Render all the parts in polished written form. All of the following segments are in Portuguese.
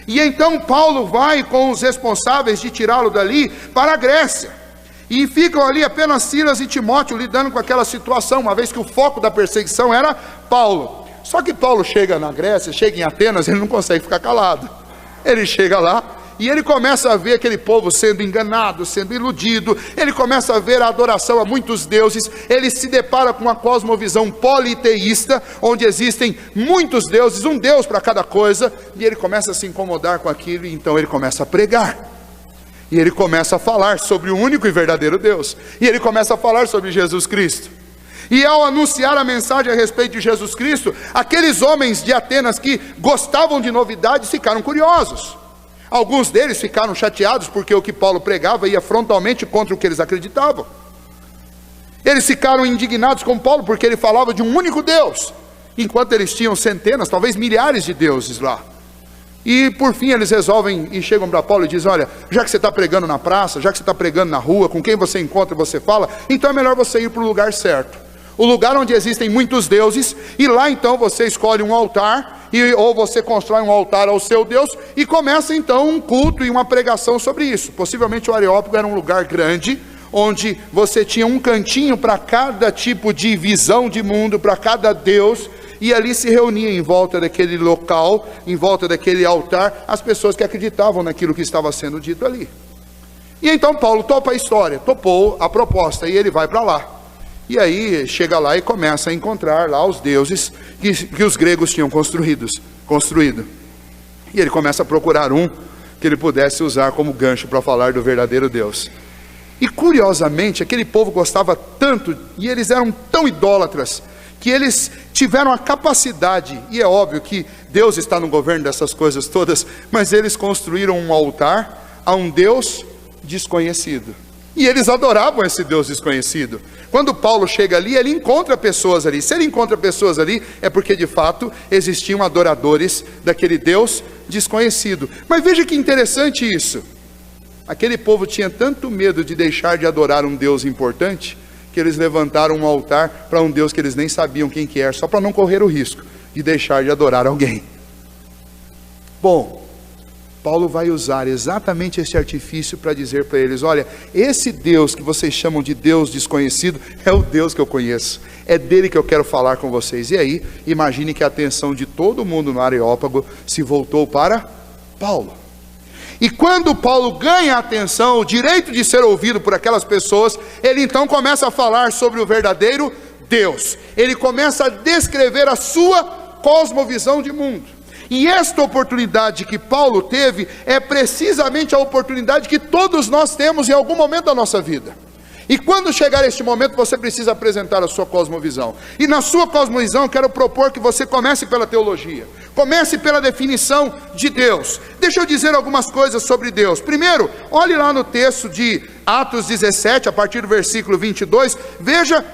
E então Paulo vai com os responsáveis de tirá-lo dali para a Grécia. E ficam ali apenas Silas e Timóteo lidando com aquela situação, uma vez que o foco da perseguição era Paulo. Só que Paulo chega na Grécia, chega em Atenas, ele não consegue ficar calado. Ele chega lá e ele começa a ver aquele povo sendo enganado, sendo iludido. Ele começa a ver a adoração a muitos deuses. Ele se depara com uma cosmovisão politeísta, onde existem muitos deuses, um deus para cada coisa. E ele começa a se incomodar com aquilo, e então ele começa a pregar. E ele começa a falar sobre o único e verdadeiro Deus. E ele começa a falar sobre Jesus Cristo. E ao anunciar a mensagem a respeito de Jesus Cristo, aqueles homens de Atenas que gostavam de novidades ficaram curiosos. Alguns deles ficaram chateados porque o que Paulo pregava ia frontalmente contra o que eles acreditavam. Eles ficaram indignados com Paulo porque ele falava de um único Deus, enquanto eles tinham centenas, talvez milhares de deuses lá. E por fim eles resolvem e chegam para Paulo e dizem: olha, já que você está pregando na praça, já que você está pregando na rua, com quem você encontra você fala, então é melhor você ir para o lugar certo, o lugar onde existem muitos deuses, e lá então você escolhe um altar, ou você constrói um altar ao seu Deus, e começa então um culto e uma pregação sobre isso. Possivelmente o Areópago era um lugar grande, onde você tinha um cantinho para cada tipo de visão de mundo, para cada Deus, e ali se reunia em volta daquele local, em volta daquele altar, as pessoas que acreditavam naquilo que estava sendo dito ali. E então Paulo topa a história, topou a proposta, e ele vai para lá. E aí chega lá e começa a encontrar lá os deuses que os gregos tinham construído. E ele começa a procurar um que ele pudesse usar como gancho para falar do verdadeiro Deus. E curiosamente, aquele povo gostava tanto, e eles eram tão idólatras, que eles tiveram a capacidade, e é óbvio que Deus está no governo dessas coisas todas, mas eles construíram um altar a um Deus desconhecido. E eles adoravam esse Deus desconhecido. Quando Paulo chega ali, ele encontra pessoas ali. Se ele encontra pessoas ali, é porque de fato existiam adoradores daquele Deus desconhecido. Mas veja que interessante isso. Aquele povo tinha tanto medo de deixar de adorar um Deus importante, que eles levantaram um altar para um Deus que eles nem sabiam quem que era, só para não correr o risco de deixar de adorar alguém. Bom, Paulo vai usar exatamente esse artifício para dizer para eles: olha, esse Deus que vocês chamam de Deus desconhecido, é o Deus que eu conheço, é dele que eu quero falar com vocês. E aí, imagine que a atenção de todo mundo no Areópago se voltou para Paulo. E quando Paulo ganha a atenção, o direito de ser ouvido por aquelas pessoas, ele então começa a falar sobre o verdadeiro Deus. Ele começa a descrever a sua cosmovisão de mundo. E esta oportunidade que Paulo teve é precisamente a oportunidade que todos nós temos em algum momento da nossa vida. E quando chegar este momento, você precisa apresentar a sua cosmovisão. E na sua cosmovisão, quero propor que você comece pela teologia. Comece pela definição de Deus. Deixa eu dizer algumas coisas sobre Deus. Primeiro, olhe lá no texto de Atos 17, a partir do versículo 22. Veja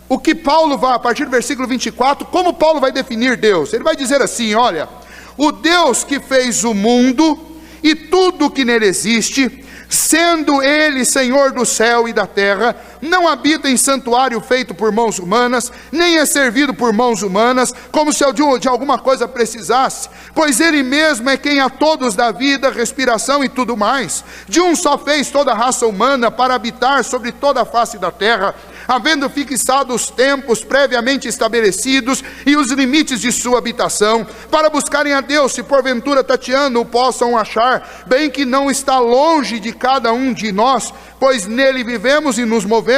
o que Paulo vai, a partir do versículo 24, como Paulo vai definir Deus. Ele vai dizer assim: olha, o Deus que fez o mundo e tudo o que nele existe, sendo ele Senhor do céu e da terra, não habita em santuário feito por mãos humanas, nem é servido por mãos humanas, como se de alguma coisa precisasse, pois ele mesmo é quem a todos dá vida, respiração e tudo mais. De um só fez toda a raça humana para habitar sobre toda a face da terra, havendo fixado os tempos previamente estabelecidos e os limites de sua habitação, para buscarem a Deus, se porventura tateando o possam achar, bem que não está longe de cada um de nós, pois nele vivemos e nos movemos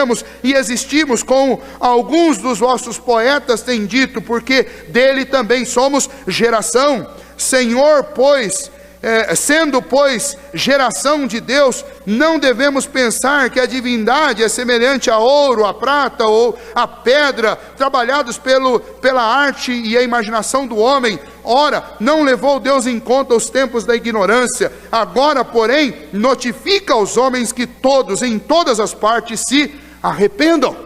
e existimos, como alguns dos vossos poetas têm dito, porque dele também somos geração. Senhor, sendo, pois, geração de Deus, não devemos pensar que a divindade é semelhante a ouro, a prata ou a pedra, trabalhados pela arte e a imaginação do homem. Ora, não levou Deus em conta os tempos da ignorância. Agora, porém, notifica aos homens que todos, em todas as partes, se arrependam.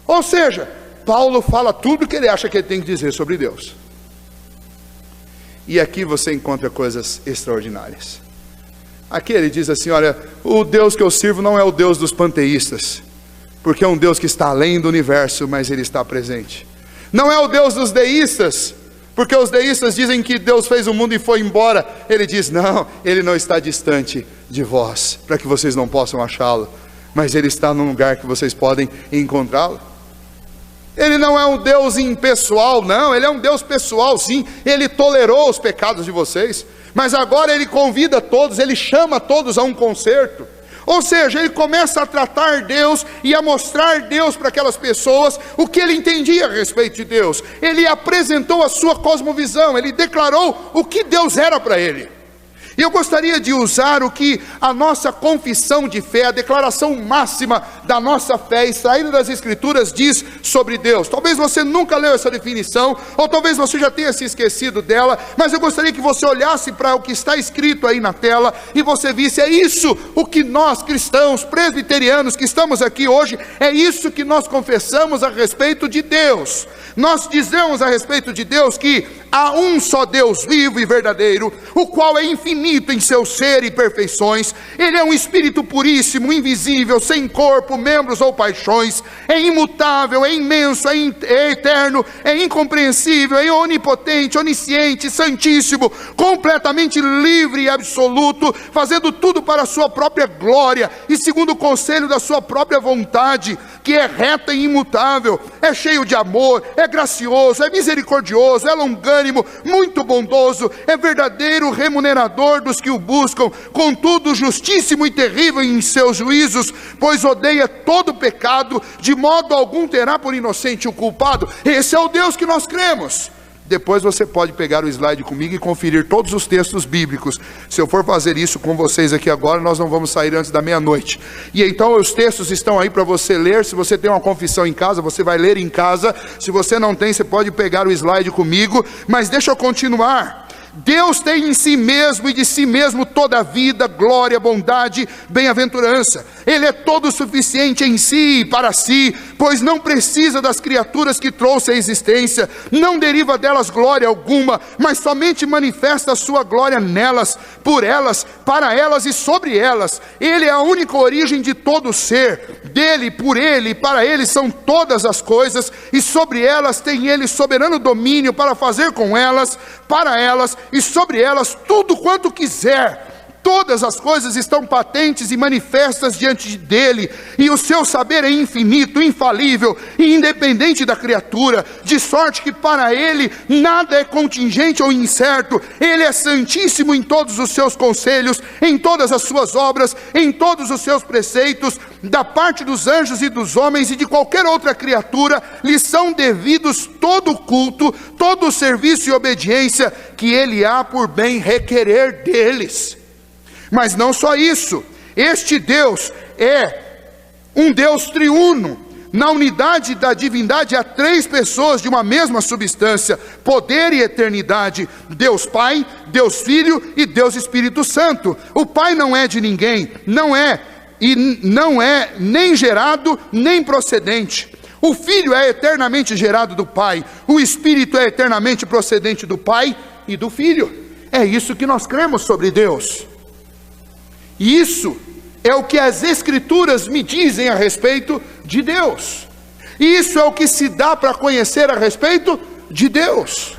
Ou seja, Paulo fala tudo o que ele acha que ele tem que dizer sobre Deus. E aqui você encontra coisas extraordinárias. Aqui ele diz assim: olha, o Deus que eu sirvo não é o Deus dos panteístas, porque é um Deus que está além do universo, mas ele está presente. Não é o Deus dos deístas, Porque os deístas dizem que Deus fez o mundo e foi embora. Ele diz, não, Ele não está distante de vós, para que vocês não possam achá-lo, mas Ele está num lugar que vocês podem encontrá-lo. Ele não é um Deus impessoal, não, Ele é um Deus pessoal, sim. Ele tolerou os pecados de vocês, mas agora Ele convida todos, Ele chama todos a um concerto. Ou seja, Ele começa a tratar Deus e a mostrar Deus para aquelas pessoas, o que ele entendia a respeito de Deus. Ele apresentou a sua cosmovisão, ele declarou o que Deus era para ele. E eu gostaria de usar o que a nossa confissão de fé, a declaração máxima da nossa fé, extraída das Escrituras, diz sobre Deus. Talvez você nunca leu essa definição, ou talvez você já tenha se esquecido dela, mas eu gostaria que você olhasse para o que está escrito aí na tela, e você visse, é isso o que nós cristãos, presbiterianos que estamos aqui hoje, é isso que nós confessamos a respeito de Deus. Nós dizemos a respeito de Deus que há um só Deus vivo e verdadeiro, o qual é infinito em seu ser e perfeições. Ele é um Espírito puríssimo, invisível, sem corpo, membros ou paixões, é imutável, é imenso, é eterno, é incompreensível, é onipotente, onisciente, santíssimo, completamente livre e absoluto, fazendo tudo para a sua própria glória e segundo o conselho da sua própria vontade, que é reta e imutável, é cheio de amor, é gracioso, é misericordioso, é longânimo, muito bondoso, é verdadeiro remunerador dos que o buscam, contudo justíssimo e terrível em seus juízos, pois odeia todo pecado, de modo algum terá por inocente o culpado. Esse é o Deus que nós cremos. Depois você pode pegar o slide comigo e conferir todos os textos bíblicos. Se eu for fazer isso com vocês aqui agora, nós não vamos sair antes da meia-noite. E então os textos estão aí para você ler. Se você tem uma confissão em casa, você vai ler em casa. Se você não tem, você pode pegar o slide comigo. Mas deixa eu continuar. Deus tem em si mesmo e de si mesmo toda a vida, glória, bondade, bem-aventurança. Ele é todo suficiente em si e para si, pois não precisa das criaturas que trouxe à existência, não deriva delas glória alguma, mas somente manifesta a sua glória nelas, por elas, para elas e sobre elas. Ele é a única origem de todo ser, dele, por ele e para ele são todas as coisas, e sobre elas tem ele soberano domínio para fazer com elas, para elas e sobre elas tudo quanto quiser. Todas as coisas estão patentes e manifestas diante dele, e o seu saber é infinito, infalível e independente da criatura, de sorte que para ele nada é contingente ou incerto. Ele é santíssimo em todos os seus conselhos, em todas as suas obras, em todos os seus preceitos. Da parte dos anjos e dos homens e de qualquer outra criatura lhe são devidos todo o culto, todo o serviço e obediência que ele há por bem requerer deles. Mas não só isso, este Deus é um Deus triuno. Na unidade da divindade há três pessoas de uma mesma substância, poder e eternidade: Deus Pai, Deus Filho e Deus Espírito Santo. O Pai não é de ninguém, não é nem gerado nem procedente. O Filho é eternamente gerado do Pai, o Espírito é eternamente procedente do Pai e do Filho. É isso que nós cremos sobre Deus. Isso é o que as Escrituras me dizem a respeito de Deus. Isso é o que se dá para conhecer a respeito de Deus.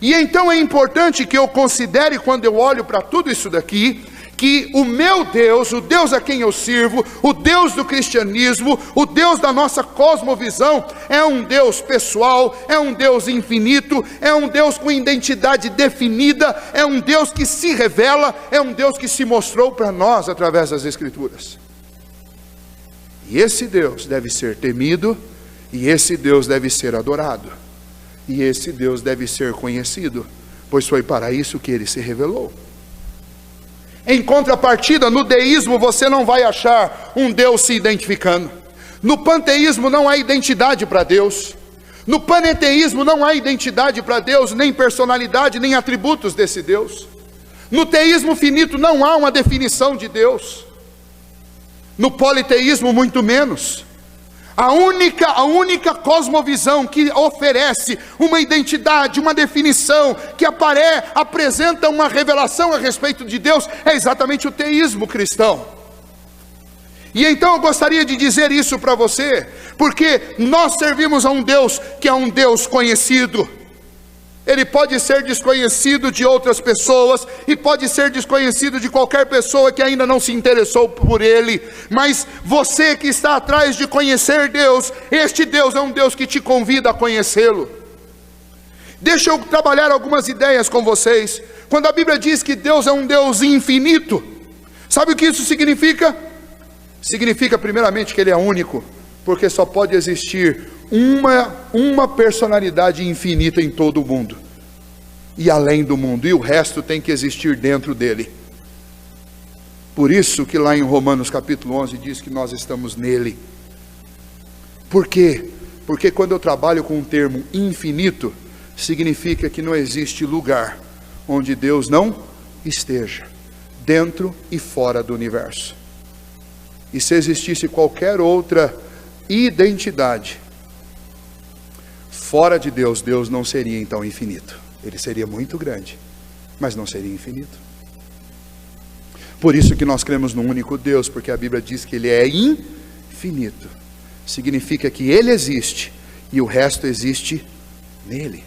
E então é importante que eu considere, quando eu olho para tudo isso daqui, que o meu Deus, o Deus a quem eu sirvo, o Deus do cristianismo, o Deus da nossa cosmovisão, é um Deus pessoal, é um Deus infinito, é um Deus com identidade definida, é um Deus que se revela, é um Deus que se mostrou para nós através das Escrituras. E esse Deus deve ser temido, e esse Deus deve ser adorado, e esse Deus deve ser conhecido, pois foi para isso que ele se revelou. Em contrapartida, no deísmo você não vai achar um Deus se identificando. No panteísmo não há identidade para Deus. No paneteísmo não há identidade para Deus, nem personalidade, nem atributos desse Deus. No teísmo finito não há uma definição de Deus. No politeísmo muito menos. A única cosmovisão que oferece uma identidade, uma definição, que apresenta uma revelação a respeito de Deus, é exatamente o teísmo cristão. E então eu gostaria de dizer isso para você, porque nós servimos a um Deus que é um Deus conhecido. Ele pode ser desconhecido de outras pessoas, e pode ser desconhecido de qualquer pessoa que ainda não se interessou por ele, mas você que está atrás de conhecer Deus, este Deus é um Deus que te convida a conhecê-lo. Deixa eu trabalhar algumas ideias com vocês. Quando a Bíblia diz que Deus é um Deus infinito, sabe o que isso significa? Significa primeiramente que Ele é único, porque só pode existir uma personalidade infinita em todo o mundo, e além do mundo, e o resto tem que existir dentro dele. Por isso que lá em Romanos capítulo 11 diz que nós estamos nele. Por quê? Porque quando eu trabalho com o termo infinito, significa que não existe lugar onde Deus não esteja, dentro e fora do universo. E se existisse qualquer outra identidade fora de Deus, Deus não seria então infinito. Ele seria muito grande, mas não seria infinito. Por isso que nós cremos num único Deus, porque a Bíblia diz que Ele é infinito. Significa que Ele existe e o resto existe nele.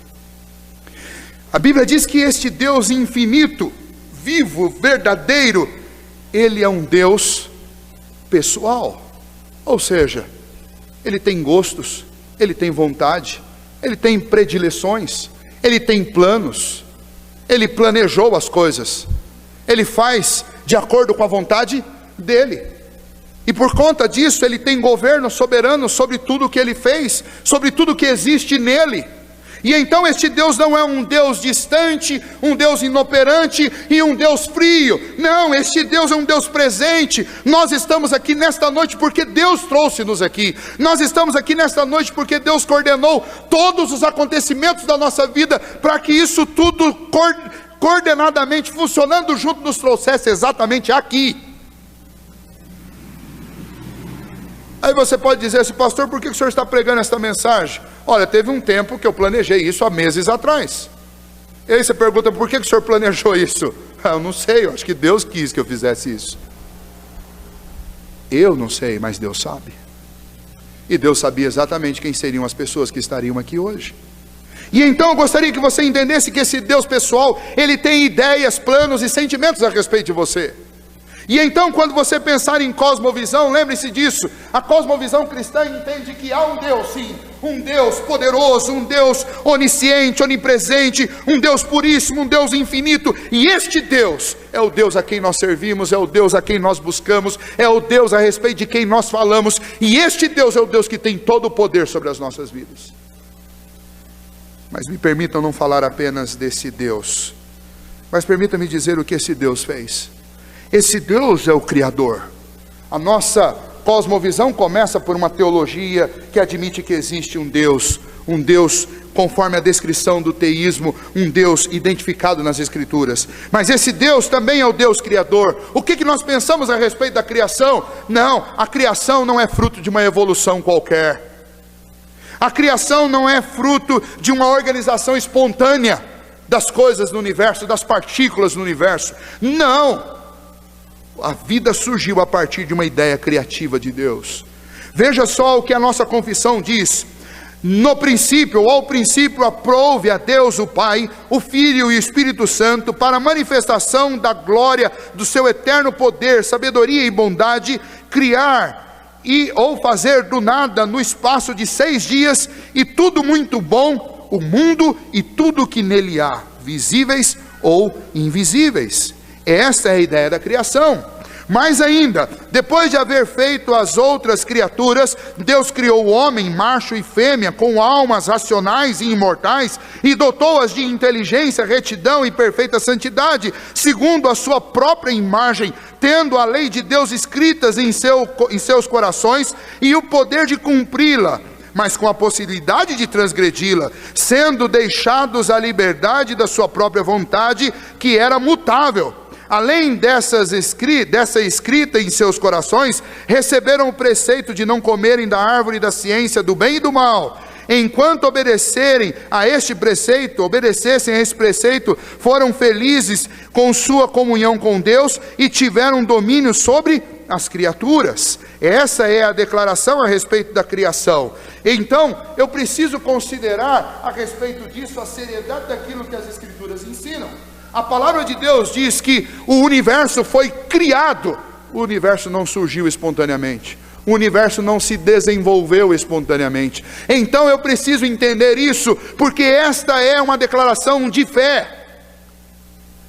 A Bíblia diz que este Deus infinito, vivo, verdadeiro, Ele é um Deus pessoal. Ou seja, Ele tem gostos, Ele tem vontade, Ele tem predileções, Ele tem planos, Ele planejou as coisas, Ele faz de acordo com a vontade dEle, e por conta disso Ele tem governo soberano sobre tudo o que Ele fez, sobre tudo que existe nele. E então este Deus não é um Deus distante, um Deus inoperante e um Deus frio. Não, este Deus é um Deus presente. Nós estamos aqui nesta noite porque Deus trouxe-nos aqui. Nós estamos aqui nesta noite porque Deus coordenou todos os acontecimentos da nossa vida, para que isso tudo coordenadamente, funcionando junto, nos trouxesse exatamente aqui. Aí você pode dizer assim: pastor, por que o senhor está pregando esta mensagem? Olha, teve um tempo que eu planejei isso há meses atrás. E aí você pergunta: por que o senhor planejou isso? Eu não sei, eu acho que Deus quis que eu fizesse isso. Eu não sei, mas Deus sabe. E Deus sabia exatamente quem seriam as pessoas que estariam aqui hoje. E então eu gostaria que você entendesse que esse Deus pessoal, Ele tem ideias, planos e sentimentos a respeito de você. E então, quando você pensar em cosmovisão, lembre-se disso. A cosmovisão cristã entende que há um Deus, sim, um Deus poderoso, um Deus onisciente, onipresente, um Deus puríssimo, um Deus infinito. E este Deus é o Deus a quem nós servimos, é o Deus a quem nós buscamos, é o Deus a respeito de quem nós falamos. E este Deus é o Deus que tem todo o poder sobre as nossas vidas. Mas me permitam não falar apenas desse Deus, mas permita-me dizer o que esse Deus fez. Esse Deus é o Criador. A nossa cosmovisão começa por uma teologia que admite que existe um Deus conforme a descrição do teísmo, um Deus identificado nas Escrituras. Mas esse Deus também é o Deus Criador. O que nós pensamos a respeito da criação? Não, a criação não é fruto de uma evolução qualquer. A criação não é fruto de uma organização espontânea das coisas no universo, das partículas no universo. Não! A vida surgiu a partir de uma ideia criativa de Deus. Veja só o que a nossa confissão diz: no princípio, ou ao princípio, aprouve a Deus o Pai, o Filho e o Espírito Santo, para a manifestação da glória do seu eterno poder, sabedoria e bondade, criar ou fazer do nada no espaço de 6 dias, e tudo muito bom, o mundo e tudo que nele há, visíveis ou invisíveis. Esta é a ideia da criação. Mais ainda, depois de haver feito as outras criaturas, Deus criou o homem, macho e fêmea, com almas racionais e imortais, e dotou-as de inteligência, retidão e perfeita santidade, segundo a sua própria imagem, tendo a lei de Deus escritas em seus corações, e o poder de cumpri-la, mas com a possibilidade de transgredi-la, sendo deixados à liberdade da sua própria vontade, que era mutável. Além dessa escrita em seus corações, receberam o preceito de não comerem da árvore da ciência do bem e do mal. Enquanto obedecessem a esse preceito, foram felizes com sua comunhão com Deus e tiveram domínio sobre as criaturas. Essa é a declaração a respeito da criação. Então, eu preciso considerar a respeito disso a seriedade daquilo que as Escrituras ensinam. A palavra de Deus diz que o universo foi criado. O universo não surgiu espontaneamente. O universo não se desenvolveu espontaneamente. Então eu preciso entender isso, porque esta é uma declaração de fé.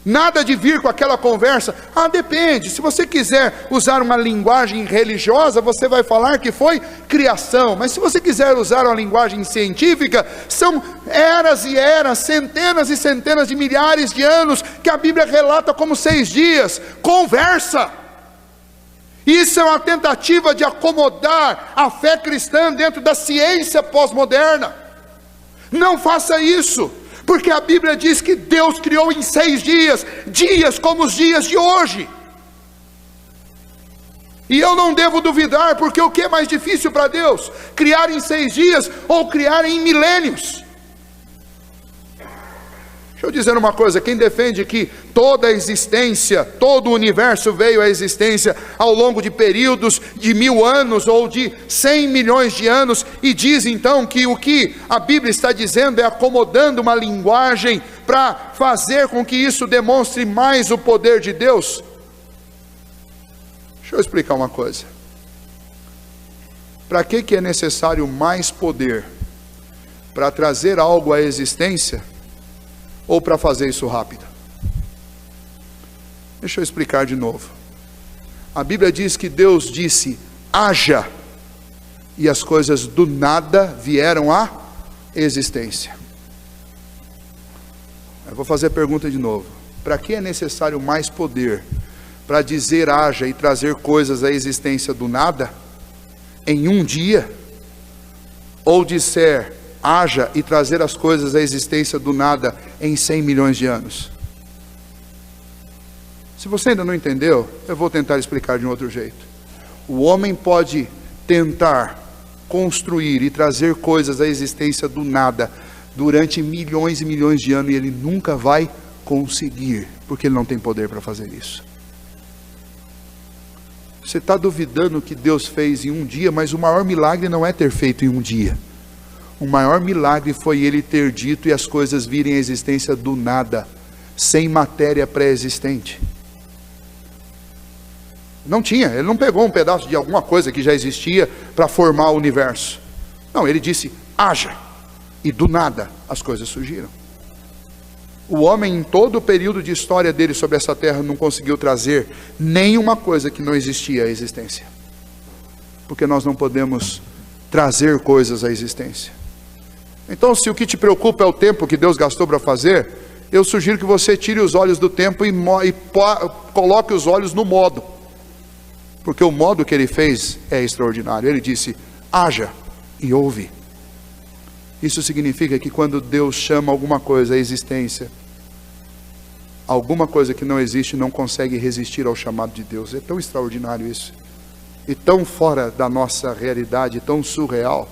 Nada de vir com aquela conversa, depende, se você quiser usar uma linguagem religiosa, você vai falar que foi criação, mas se você quiser usar uma linguagem científica, são eras e eras, centenas e centenas de milhares de anos, que a Bíblia relata como 6 dias, conversa. Isso é uma tentativa de acomodar a fé cristã dentro da ciência pós-moderna. Não faça isso, porque a Bíblia diz que Deus criou em 6 dias, dias como os dias de hoje. E eu não devo duvidar, porque o que é mais difícil para Deus? Criar em 6 dias ou criar em milênios? Deixa eu dizer uma coisa, quem defende que toda a existência, todo o universo veio à existência ao longo de períodos de 1000 anos ou de 100 milhões de anos, e diz então que o que a Bíblia está dizendo é acomodando uma linguagem para fazer com que isso demonstre mais o poder de Deus. Deixa eu explicar uma coisa. Para que é necessário mais poder? Para trazer algo à existência? Ou para fazer isso rápido? Deixa eu explicar de novo. A Bíblia diz que Deus disse, haja, e as coisas do nada vieram à existência. Eu vou fazer a pergunta de novo. Para que é necessário mais poder? Para dizer haja e trazer coisas à existência do nada? Em um dia? Ou disser haja e trazer as coisas à existência do nada em 100 milhões de anos? Se você ainda não entendeu, eu vou tentar explicar de um outro jeito. O homem pode tentar construir e trazer coisas à existência do nada durante milhões e milhões de anos, e ele nunca vai conseguir, porque ele não tem poder para fazer isso. Você está duvidando que Deus fez em um dia, mas o maior milagre não é ter feito em um dia. O maior milagre foi ele ter dito e as coisas virem à existência do nada, sem matéria pré-existente. Não tinha, ele não pegou um pedaço de alguma coisa que já existia para formar o universo. Não, ele disse, haja, e do nada as coisas surgiram. O homem, em todo o período de história dele sobre essa terra, não conseguiu trazer nenhuma coisa que não existia à existência. Porque nós não podemos trazer coisas à existência. Então, se o que te preocupa é o tempo que Deus gastou para fazer, eu sugiro que você tire os olhos do tempo e coloque os olhos no modo. Porque o modo que ele fez é extraordinário. Ele disse, haja e ouve. Isso significa que quando Deus chama alguma coisa à existência, alguma coisa que não existe não consegue resistir ao chamado de Deus. É tão extraordinário isso. E tão fora da nossa realidade, tão surreal.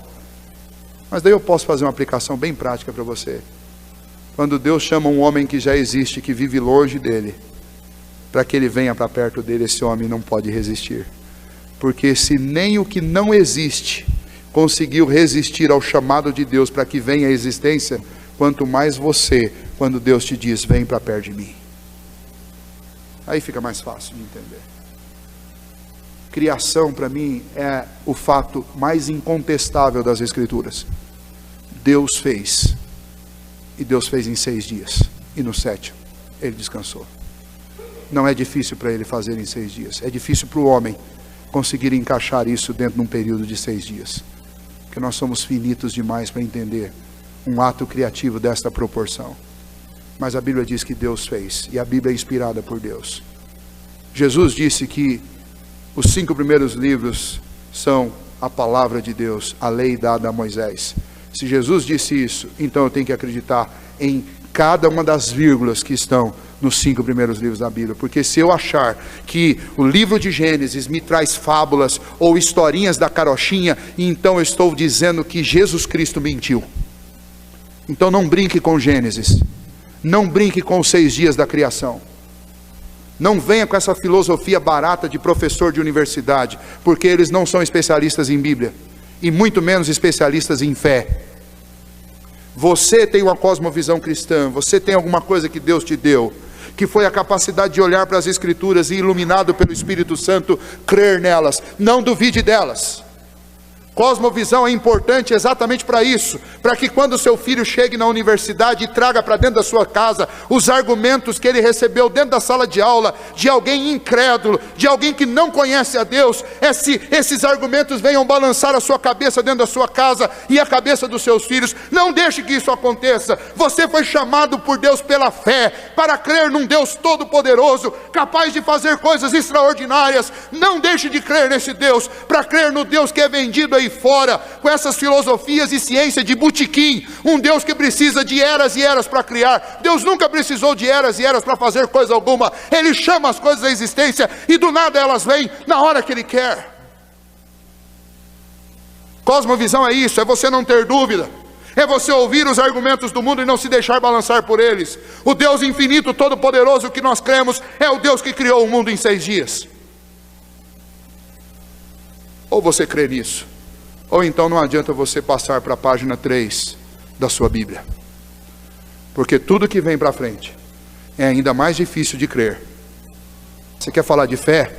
Mas daí eu posso fazer uma aplicação bem prática para você. Quando Deus chama um homem que já existe, que vive longe dele, para que ele venha para perto dele, esse homem não pode resistir. Porque se nem o que não existe conseguiu resistir ao chamado de Deus para que venha à existência, quanto mais você, quando Deus te diz, vem para perto de mim. Aí fica mais fácil de entender. Criação para mim é o fato mais incontestável das Escrituras. Deus fez, e Deus fez em 6 dias, e no 7º ele descansou. Não é difícil para ele fazer em 6 dias, é difícil para o homem conseguir encaixar isso dentro de um período de 6 dias, porque nós somos finitos demais para entender um ato criativo desta proporção. Mas a Bíblia diz que Deus fez, e a Bíblia é inspirada por Deus. Jesus disse que os 5 primeiros livros são a palavra de Deus, a lei dada a Moisés. Se Jesus disse isso, então eu tenho que acreditar em cada uma das vírgulas que estão nos 5 primeiros livros da Bíblia. Porque se eu achar que o livro de Gênesis me traz fábulas ou historinhas da carochinha, então eu estou dizendo que Jesus Cristo mentiu. Então não brinque com Gênesis. Não brinque com os 6 dias da criação. Não venha com essa filosofia barata de professor de universidade, porque eles não são especialistas em Bíblia, e muito menos especialistas em fé. Você tem uma cosmovisão cristã, você tem alguma coisa que Deus te deu, que foi a capacidade de olhar para as Escrituras e, iluminado pelo Espírito Santo, crer nelas. Não duvide delas. Cosmovisão é importante exatamente para isso, para que quando o seu filho chegue na universidade e traga para dentro da sua casa os argumentos que ele recebeu dentro da sala de aula, de alguém incrédulo, de alguém que não conhece a Deus, esses argumentos venham balançar a sua cabeça dentro da sua casa e a cabeça dos seus filhos. Não deixe que isso aconteça. Você foi chamado por Deus pela fé, para crer num Deus todo-poderoso, capaz de fazer coisas extraordinárias. Não deixe de crer nesse Deus, para crer no Deus que é vendido aí fora, com essas filosofias e ciência de botequim, um Deus que precisa de eras e eras para criar. Deus nunca precisou de eras e eras para fazer coisa alguma. Ele chama as coisas à existência e do nada elas vêm na hora que Ele quer. Cosmovisão é isso, é você não ter dúvida, é você ouvir os argumentos do mundo e não se deixar balançar por eles. O Deus infinito, todo-poderoso que nós cremos, é o Deus que criou o mundo em 6 dias. Ou você crê nisso, ou então não adianta você passar para a página 3 da sua Bíblia, porque tudo que vem para frente é ainda mais difícil de crer. Você quer falar de fé?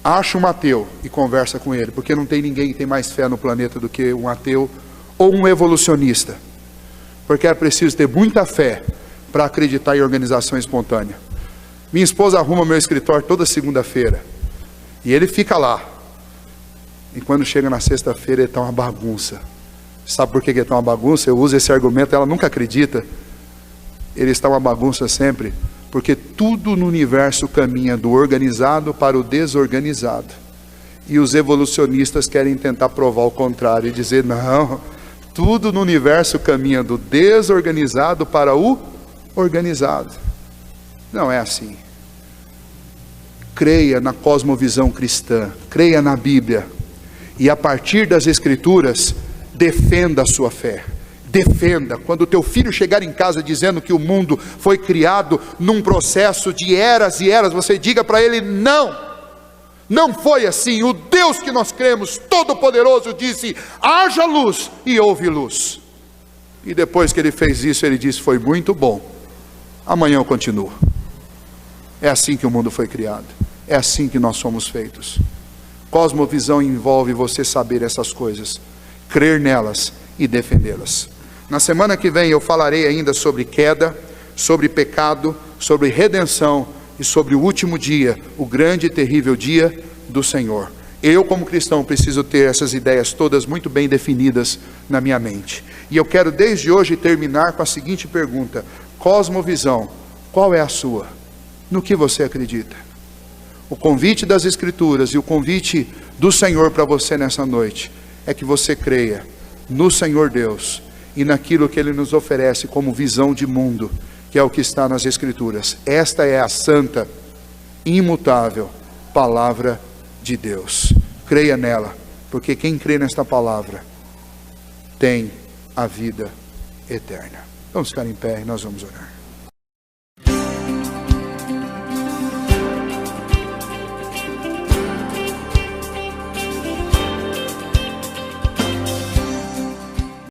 Acha um ateu e conversa com ele, porque não tem ninguém que tem mais fé no planeta do que um ateu ou um evolucionista, porque é preciso ter muita fé para acreditar em organização espontânea. Minha esposa arruma meu escritório toda segunda-feira e ele fica lá. E quando chega na sexta-feira, ele está uma bagunça. Sabe por que ele está uma bagunça? Eu uso esse argumento, ela nunca acredita. Ele está uma bagunça sempre, porque tudo no universo caminha do organizado para o desorganizado. E os evolucionistas querem tentar provar o contrário e dizer, não, tudo no universo caminha do desorganizado para o organizado. Não é assim. Creia na cosmovisão cristã, creia na Bíblia. E a partir das Escrituras, defenda a sua fé. Defenda. Quando o teu filho chegar em casa dizendo que o mundo foi criado num processo de eras e eras, você diga para ele, não foi assim. O Deus que nós cremos, Todo-Poderoso, disse, haja luz, e houve luz. E depois que ele fez isso, ele disse, foi muito bom. Amanhã eu continuo. É assim que o mundo foi criado. É assim que nós somos feitos. Cosmovisão envolve você saber essas coisas, crer nelas e defendê-las. Na semana que vem eu falarei ainda sobre queda, sobre pecado, sobre redenção e sobre o último dia, o grande e terrível dia do Senhor. Eu, como cristão, preciso ter essas ideias todas muito bem definidas na minha mente. E eu quero desde hoje terminar com a seguinte pergunta: cosmovisão, qual é a sua? No que você acredita? O convite das Escrituras e o convite do Senhor para você nessa noite é que você creia no Senhor Deus e naquilo que Ele nos oferece como visão de mundo, que é o que está nas Escrituras. Esta é a santa, imutável palavra de Deus. Creia nela, porque quem crê nesta palavra tem a vida eterna. Vamos ficar em pé e nós vamos orar.